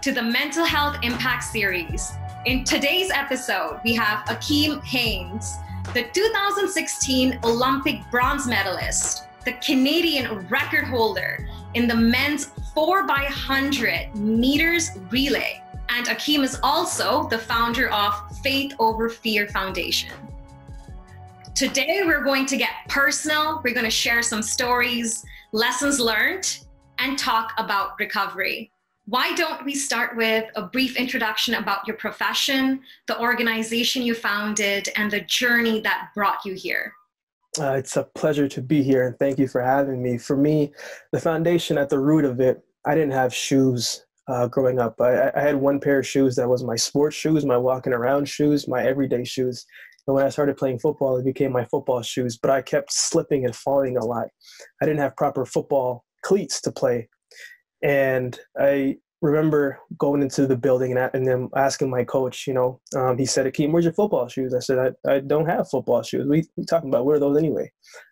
to the Mental Health Impact Series. In today's episode, we have Akeem Haynes, the 2016 Olympic bronze medalist, the Canadian record holder in the men's 4x100 meters relay. And Akeem is also the founder of Faith Over Fear Foundation. Today, we're going to get personal. We're going to share some stories, lessons learned, and talk about recovery. Why don't we start with a brief introduction about your profession, the organization you founded, and the journey that brought you here? It's a pleasure to be here, and thank you for having me. For me, the foundation, at the root of it, I didn't have shoes growing up. I had one pair of shoes that was my sports shoes, my walking around shoes, my everyday shoes. And when I started playing football, it became my football shoes, but I kept slipping and falling a lot. I didn't have proper football cleats to play. And I remember going into the building and then asking my coach, he said, Akeem, where's your football shoes? I said, I don't have football shoes. What are you talking about? Where are those anyway?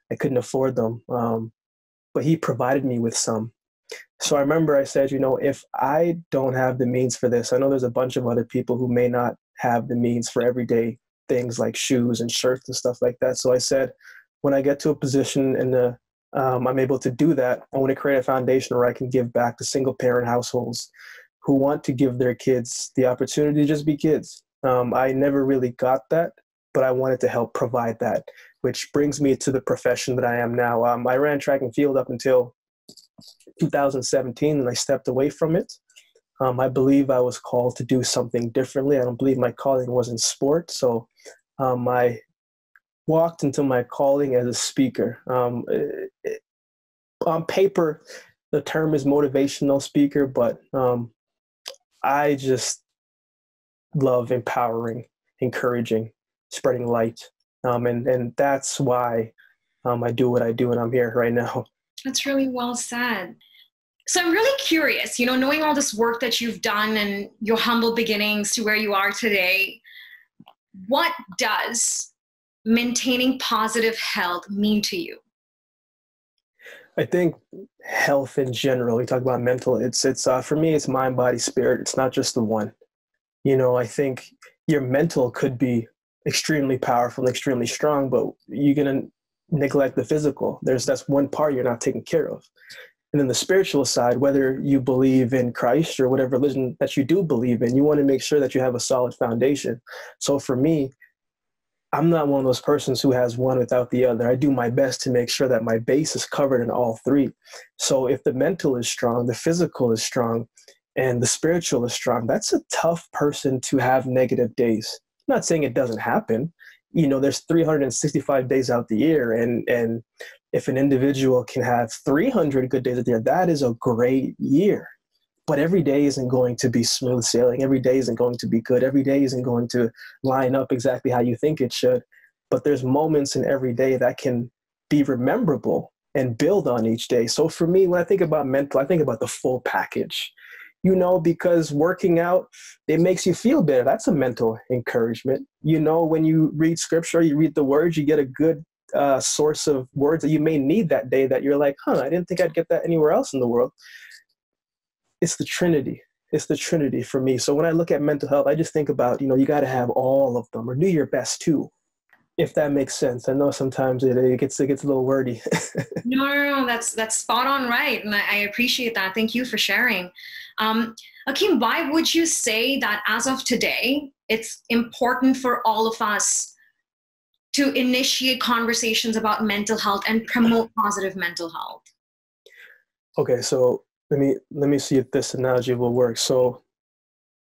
I couldn't afford them. But he provided me with some. So I remember I said, if I don't have the means for this, I know there's a bunch of other people who may not have the means for everyday things like shoes and shirts and stuff like that. So I said, when I get to a position and I'm able to do that, I want to create a foundation where I can give back to single parent households who want to give their kids the opportunity to just be kids. I never really got that, but I wanted to help provide that, which brings me to the profession that I am now. I ran track and field up until 2017, and I stepped away from it. I believe I was called to do something differently. I don't believe my calling was in sport. So I walked into my calling as a speaker. On paper, the term is motivational speaker, but I just love empowering, encouraging, spreading light. And that's why I do what I do, and I'm here right now. That's really well said. So I'm really curious, knowing all this work that you've done and your humble beginnings to where you are today, what does maintaining positive health mean to you? I think health in general, we talk about mental, it's for me, it's mind, body, spirit. It's not just the one. I think your mental could be extremely powerful and extremely strong, but you're going to neglect the physical. That's one part you're not taking care of. And then the spiritual side, whether you believe in Christ or whatever religion that you do believe in, you want to make sure that you have a solid foundation. So for me, I'm not one of those persons who has one without the other. I do my best to make sure that my base is covered in all three. So if the mental is strong, the physical is strong, and the spiritual is strong, that's a tough person to have negative days. I'm not saying it doesn't happen. There's 365 days out the year, and if an individual can have 300 good days out the year, that is a great year. But every day isn't going to be smooth sailing. Every day isn't going to be good. Every day isn't going to line up exactly how you think it should. But there's moments in every day that can be rememberable and build on each day. So for me, when I think about mental, I think about the full package. Because working out, it makes you feel better. That's a mental encouragement. When you read scripture, you read the words, you get a good source of words that you may need that day that you're like, I didn't think I'd get that anywhere else in the world. It's the Trinity. It's the Trinity for me. So when I look at mental health, I just think about, you got to have all of them, or do your best too, if that makes sense. I know sometimes it gets a little wordy. No, that's spot on right. And I appreciate that. Thank you for sharing. Akeem, why would you say that as of today, it's important for all of us to initiate conversations about mental health and promote positive mental health? Okay, so let me see if this analogy will work. So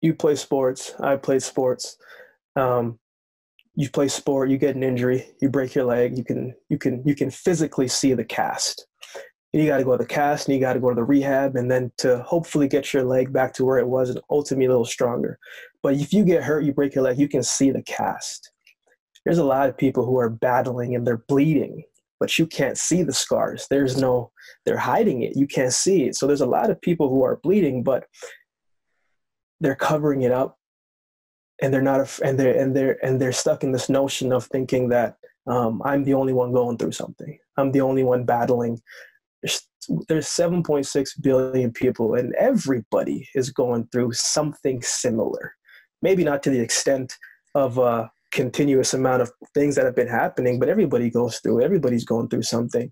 you play sports, I played sports. You play sport, you get an injury, you break your leg, you can physically see the cast. And you got to go to the cast, and you got to go to the rehab, and then to hopefully get your leg back to where it was and ultimately a little stronger. But if you get hurt, you break your leg, you can see the cast. There's a lot of people who are battling and they're bleeding, but you can't see the scars. They're hiding it. You can't see it. So there's a lot of people who are bleeding, but they're covering it up, and they're stuck in this notion of thinking that I'm the only one going through something. I'm the only one battling there's 7.6 billion people, and everybody is going through something similar. Maybe not to the extent of a continuous amount of things that have been happening, but everybody's going through something.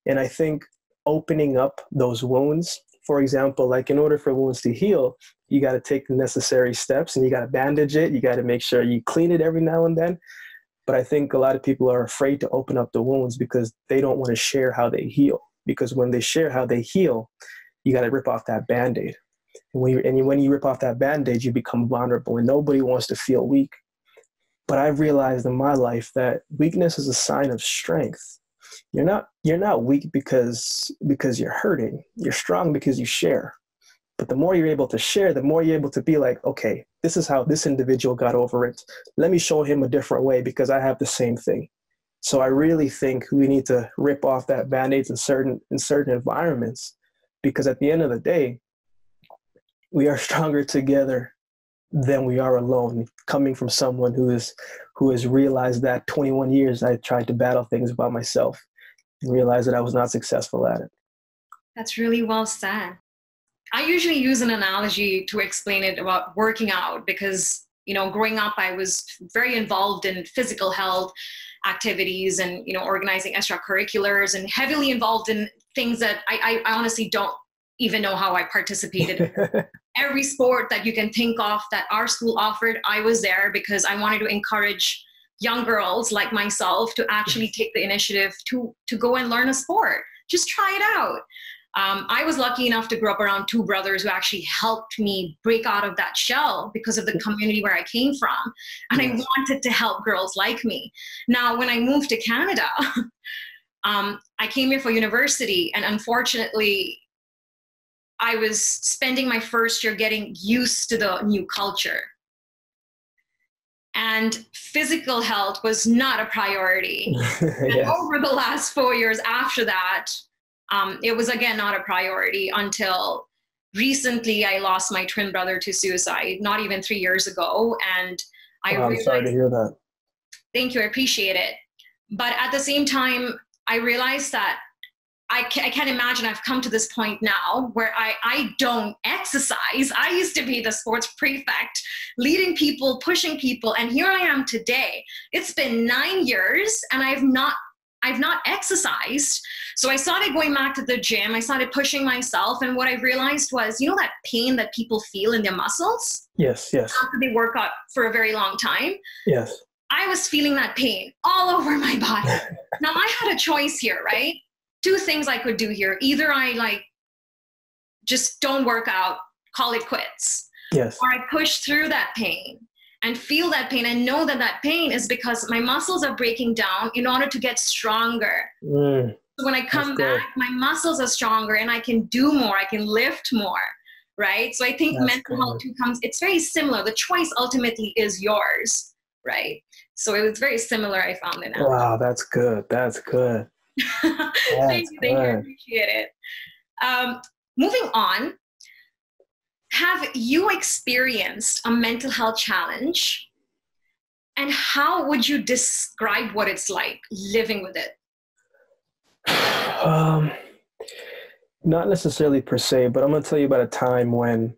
And I think opening up those wounds, for example, like in order for wounds to heal, you got to take the necessary steps, and you got to bandage it. You got to make sure you clean it every now and then. But I think a lot of people are afraid to open up the wounds because they don't want to share how they heal. Because when they share how they heal, you got to rip off that Band-Aid. And when you rip off that Band-Aid, you become vulnerable, and nobody wants to feel weak. But I've realized in my life that weakness is a sign of strength. You're not weak because you're hurting. You're strong because you share. But the more you're able to share, the more you're able to be like, okay, this is how this individual got over it. Let me show him a different way because I have the same thing. So I really think we need to rip off that Band-Aids in certain environments, because at the end of the day, we are stronger together than we are alone. Coming from someone who has realized that 21 years I tried to battle things by myself and realized that I was not successful at it. That's really well said. I usually use an analogy to explain it about working out because, growing up, I was very involved in physical health activities and, organizing extracurriculars and heavily involved in things that I honestly don't even know how I participated in. Every sport that you can think of that our school offered, I was there because I wanted to encourage young girls like myself to actually take the initiative to go and learn a sport. Just try it out. I was lucky enough to grow up around two brothers who actually helped me break out of that shell because of the community where I came from. And I wanted to help girls like me. Now, when I moved to Canada, I came here for university, and unfortunately, I was spending my first year getting used to the new culture. And physical health was not a priority. Yes. And over the last 4 years after that, it was again not a priority until recently I lost my twin brother to suicide, not even 3 years ago. And I'm sorry to hear that. Thank you, I appreciate it. But at the same time, I realized that I can't imagine I've come to this point now where I don't exercise. I used to be the sports prefect, leading people, pushing people, and here I am today. It's been 9 years and I've not exercised. So I started going back to the gym. I started pushing myself. And what I realized was, that pain that people feel in their muscles? Yes. After they work out for a very long time? Yes. I was feeling that pain all over my body. Now I had a choice here, right? Two things I could do here. Either I just don't work out, call it quits. Yes. Or I push through that pain and feel that pain and know that pain is because my muscles are breaking down in order to get stronger. So when I come back, my muscles are stronger and I can do more, I can lift more, right? So I think mental health too it's very similar. The choice ultimately is yours, right? So it was very similar, I found it out. Wow, that's good. That's good. Thank you, I appreciate it. Moving on, have you experienced a mental health challenge, and how would you describe what it's like living with it? Not necessarily per se, but I'm going to tell you about a time when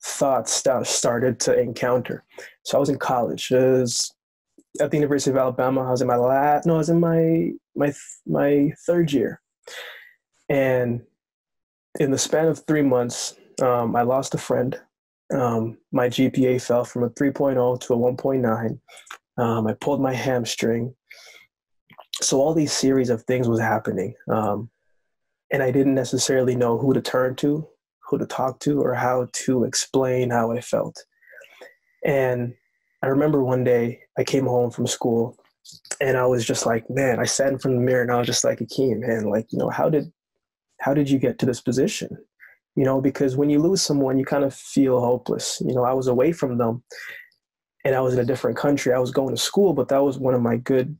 thoughts started to encounter. So I was in college. It was at the University of Alabama. I was in my third year. And in the span of 3 months, I lost a friend. My GPA fell from a 3.0 to a 1.9. I pulled my hamstring. So all these series of things was happening. And I didn't necessarily know who to turn to, who to talk to, or how to explain how I felt. And I remember one day I came home from school and I was just like, man, I sat in front of the mirror and I was just like, Akeem, man, how did you get to this position? Because when you lose someone, you kind of feel hopeless. I was away from them and I was in a different country. I was going to school, but that was one of my good,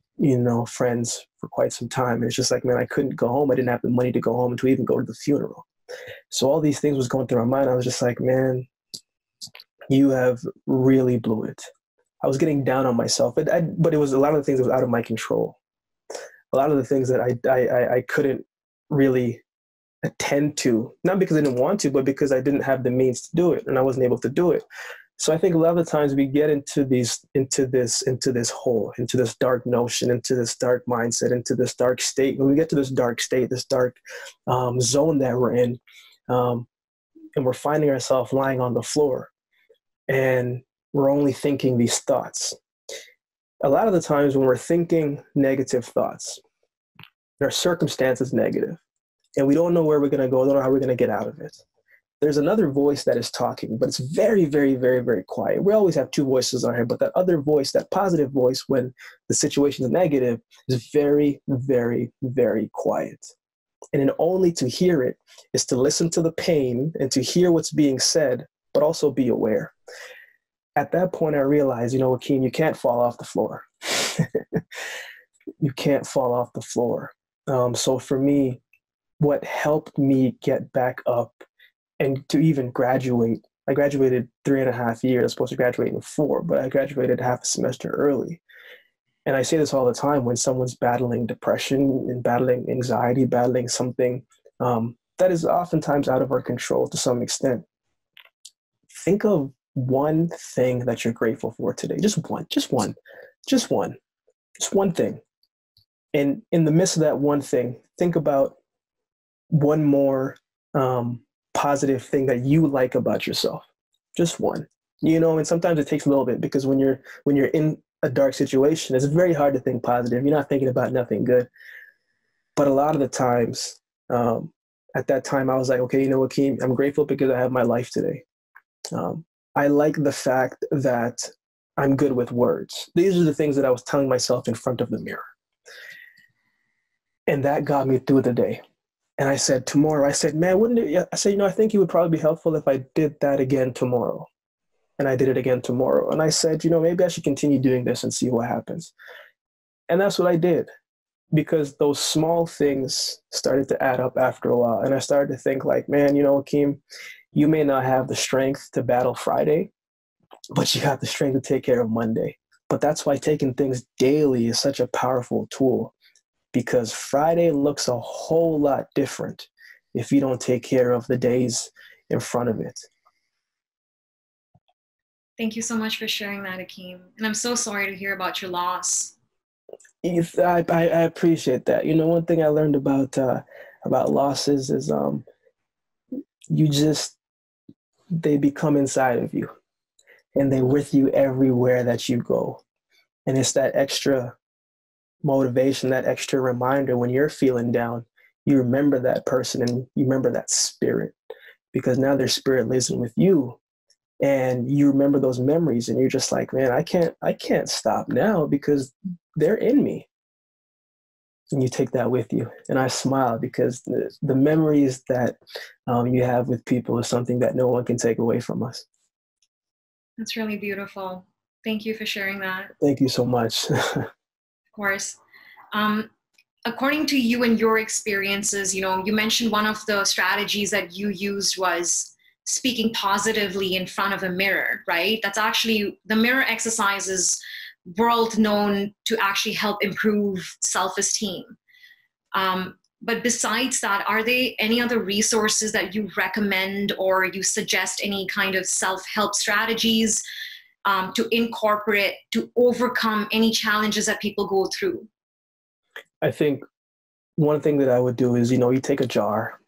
friends for quite some time. And it's just like, man, I couldn't go home. I didn't have the money to go home and to even go to the funeral. So all these things was going through my mind. I was just like, man, you have really blew it. I was getting down on myself, but it was a lot of the things that was out of my control. A lot of the things that I couldn't really attend to, not because I didn't want to, but because I didn't have the means to do it and I wasn't able to do it. So I think a lot of the times we get into this hole, into this dark notion, into this dark mindset, into this dark state. When we get to this dark state, this dark zone that we're in, and we're finding ourselves lying on the floor, and we're only thinking these thoughts. A lot of the times when we're thinking negative thoughts, our circumstance is negative, and we don't know where we're going to go, don't know how we're going to get out of it. There's another voice that is talking, but it's very, very, very, very quiet. We always have two voices in our head, but that other voice, that positive voice when the situation is negative, is very, very, very quiet. And only to hear it is to listen to the pain and to hear what's being said, but also be aware. At that point, I realized, Akeem, you can't fall off the floor. You can't fall off the floor. So for me, what helped me get back up and to even graduate, I graduated 3.5 years. I was supposed to graduate in 4, but I graduated half a semester early. And I say this all the time when someone's battling depression and battling anxiety, battling something that is oftentimes out of our control to some extent. Think of one thing that you're grateful for today. Just one thing. And in the midst of that one thing, think about one more positive thing that you like about yourself. Just one. And sometimes it takes a little bit, because when you're in a dark situation, it's very hard to think positive. You're not thinking about nothing good. But a lot of the times, at that time, I was like, okay, Akeem, I'm grateful because I have my life today. I like the fact that I'm good with words. These are the things that I was telling myself in front of the mirror. And that got me through the day. And I said, tomorrow, man, wouldn't it? I said, I think it would probably be helpful if I did that again tomorrow. And I did it again tomorrow. And I said, maybe I should continue doing this and see what happens. And that's what I did, because those small things started to add up after a while. And I started to think like, man, Akeem, you may not have the strength to battle Friday, but you have the strength to take care of Monday. But that's why taking things daily is such a powerful tool, because Friday looks a whole lot different if you don't take care of the days in front of it. Thank you so much for sharing that, Akeem. And I'm so sorry to hear about your loss. I appreciate that. One thing I learned about losses is they become inside of you, and they're with you everywhere that you go. And it's that extra motivation, that extra reminder when you're feeling down, you remember that person and you remember that spirit, because now their spirit lives with you. And you remember those memories, and you're just like, man, I can't stop now because they're in me. And you take that with you. And I smile, because the memories that you have with people is something that no one can take away from us. That's really beautiful. Thank you for sharing that. Thank you so much. Of course. According to you and your experiences, you mentioned one of the strategies that you used was speaking positively in front of a mirror, right? That's actually, the mirror exercise is world known to actually help improve self-esteem. But besides that, are there any other resources that you recommend, or you suggest any kind of self-help strategies to incorporate to overcome any challenges that people go through? I think one thing that I would do is, you take a jar.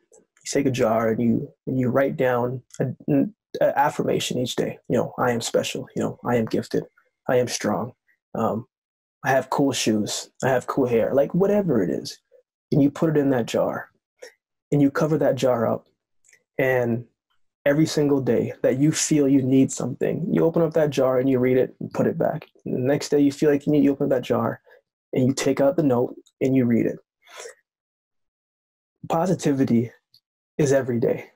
You take a jar and you write down an affirmation each day. I am special. I am gifted. I am strong. I have cool shoes. I have cool hair. Like whatever it is, and you put it in that jar, and you cover that jar up. And every single day that you feel you need something, you open up that jar and you read it and put it back. And the next day you feel like you open up that jar and you take out the note and you read it. Positivity is every day,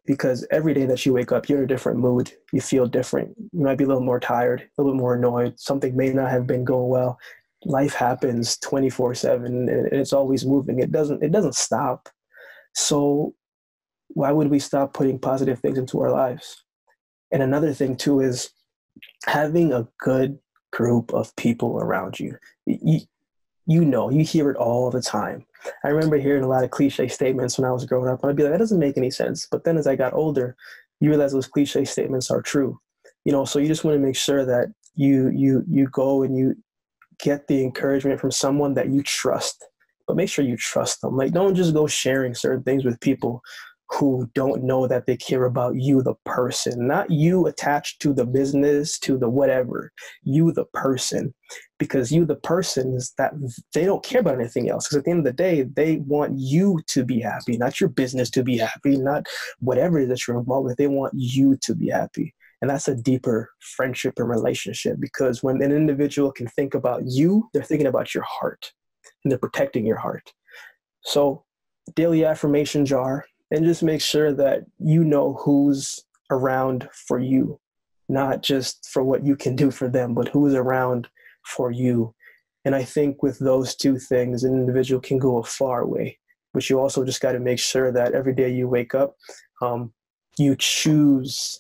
because every day that you wake up, you're in a different mood. You feel different. You might be a little more tired, a little bit more annoyed. Something may not have been going well. Life happens 24/7, and it's always moving. It doesn't stop. So why would we stop putting positive things into our lives? And another thing too is having a good group of people around you. you hear it all the time. I remember hearing a lot of cliche statements when I was growing up, and I'd be like, that doesn't make any sense. But then as I got older, you realize those cliche statements are true. So you just want to make sure that you go and you get the encouragement from someone that you trust, but make sure you trust them. Like, don't just go sharing certain things with people who don't know that they care about you, the person, not you attached to the business, to the whatever, you, the person, because you, the person, is that they don't care about anything else. Because at the end of the day, they want you to be happy, not your business to be happy, not whatever it is that you're involved with. They want you to be happy. And that's a deeper friendship and relationship, because when an individual can think about you, they're thinking about your heart and they're protecting your heart. So daily affirmation jar, and just make sure that you know who's around for you, not just for what you can do for them, but who's around for you. And I think with those two things, an individual can go a far way. But you also just got to make sure that every day you wake up, you choose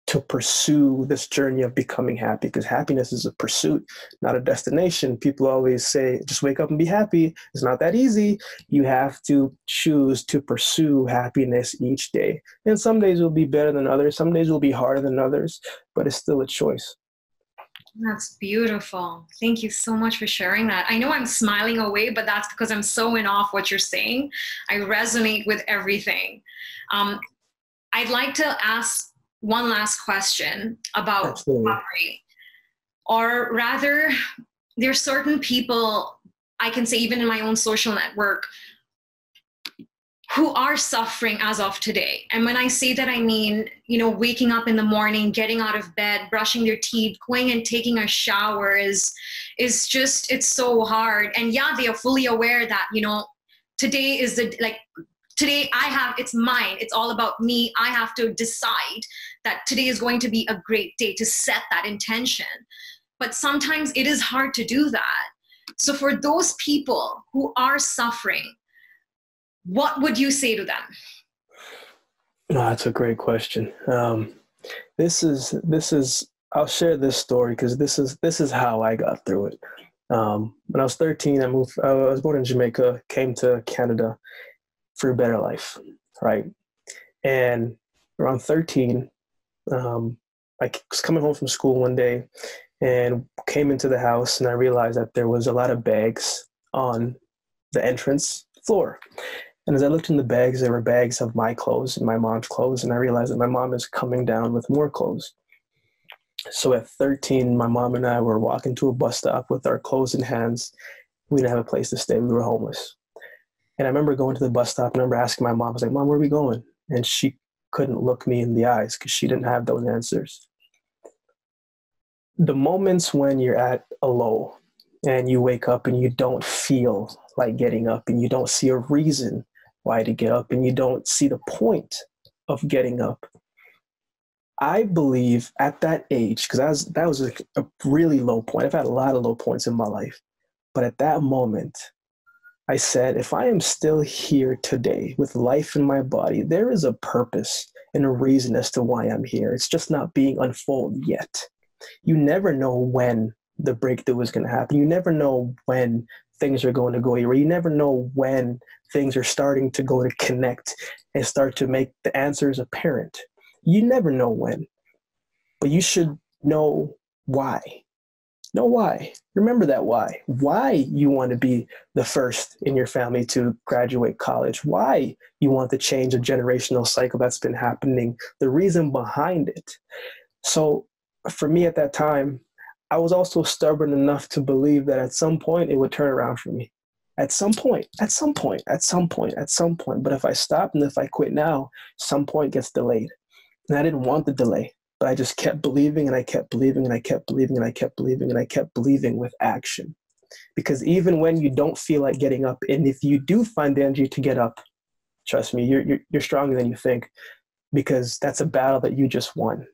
to pursue this journey of becoming happy, because happiness is a pursuit, not a destination. People always say, just wake up and be happy. It's not that easy. You have to choose to pursue happiness each day. And some days will be better than others. Some days will be harder than others, but it's still a choice. That's beautiful. Thank you so much for sharing that. I know I'm smiling away, but that's because I'm so in awe of what you're saying. I resonate with everything. I'd like to ask one last question about recovery, or rather, there's certain people, I can say even in my own social network, who are suffering as of today. And when I say that, I mean, waking up in the morning, getting out of bed, brushing their teeth, going and taking a shower is just, it's so hard. And yeah, they are fully aware that, today is today it's mine. It's all about me. I have to decide that today is going to be a great day, to set that intention. But sometimes it is hard to do that. So for those people who are suffering, what would you say to them? No, that's a great question. This is, I'll share this story because this is how I got through it. When I was 13, I was born in Jamaica, came to Canada for a better life, right? And around 13, I was coming home from school one day and came into the house, and I realized that there was a lot of bags on the entrance floor. And as I looked in the bags, there were bags of my clothes and my mom's clothes, and I realized that my mom is coming down with more clothes. So at 13, my mom and I were walking to a bus stop with our clothes in hands. We didn't have a place to stay. We were homeless. And I remember going to the bus stop, and I remember asking my mom, I was like, Mom, where are we going? And she couldn't look me in the eyes because she didn't have those answers. The moments when you're at a low and you wake up and you don't feel like getting up and you don't see a reason why to get up and you don't see the point of getting up. I believe at that age, because that was a really low point. I've had a lot of low points in my life. But at that moment, I said, if I am still here today with life in my body, there is a purpose and a reason as to why I'm here. It's just not being unfolded yet. You never know when the breakthrough is going to happen. You never know when things are going to go your way. You never know when things are starting to go to connect and start to make the answers apparent. You never know when, but you should know why. Know why. Remember that why. Why you want to be the first in your family to graduate college. Why you want to change a generational cycle that's been happening. The reason behind it. So for me at that time, I was also stubborn enough to believe that at some point it would turn around for me. At some point. But if I stop and if I quit now, some point gets delayed. And I didn't want the delay. But I just kept believing, and I kept believing, and I kept believing, and I kept believing, and I kept believing with action. Because even when you don't feel like getting up, and if you do find the energy to get up, trust me, you're stronger than you think, because that's a battle that you just won.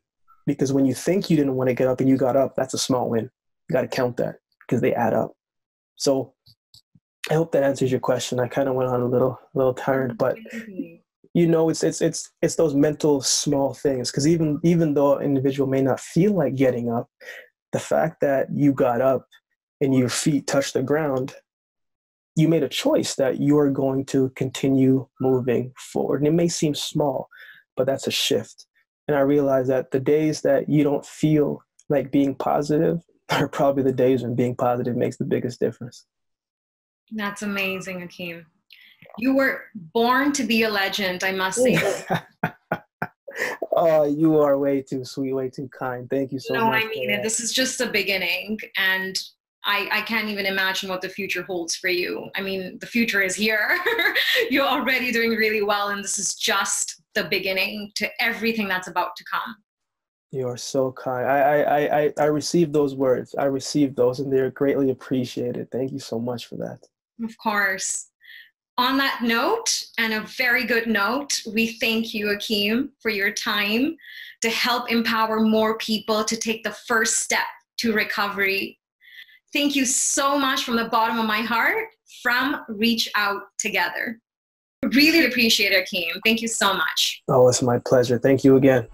Because when you think you didn't want to get up and you got up, that's a small win. You got to count that because they add up. So I hope that answers your question. I kind of went on a little tired, but it's those mental small things. Because even though an individual may not feel like getting up, the fact that you got up and your feet touched the ground, you made a choice that you are going to continue moving forward. And it may seem small, but that's a shift. And I realized that the days that you don't feel like being positive are probably the days when being positive makes the biggest difference. That's amazing, Akeem. You were born to be a legend, I must say. Oh, you are way too sweet, way too kind. Thank you so much. No, I mean it. This is just the beginning, and I can't even imagine what the future holds for you. I mean, the future is here. You're already doing really well, and this is just the beginning to everything that's about to come. You are so kind. I received those words. I received those, and they're greatly appreciated. Thank you so much for that. Of course. On that note, and a very good note, we thank you, Akeem, for your time to help empower more people to take the first step to recovery. Thank you so much from the bottom of my heart from Reach Out Together. Really appreciate it, Akeem. Thank you so much. Oh, it's my pleasure. Thank you again.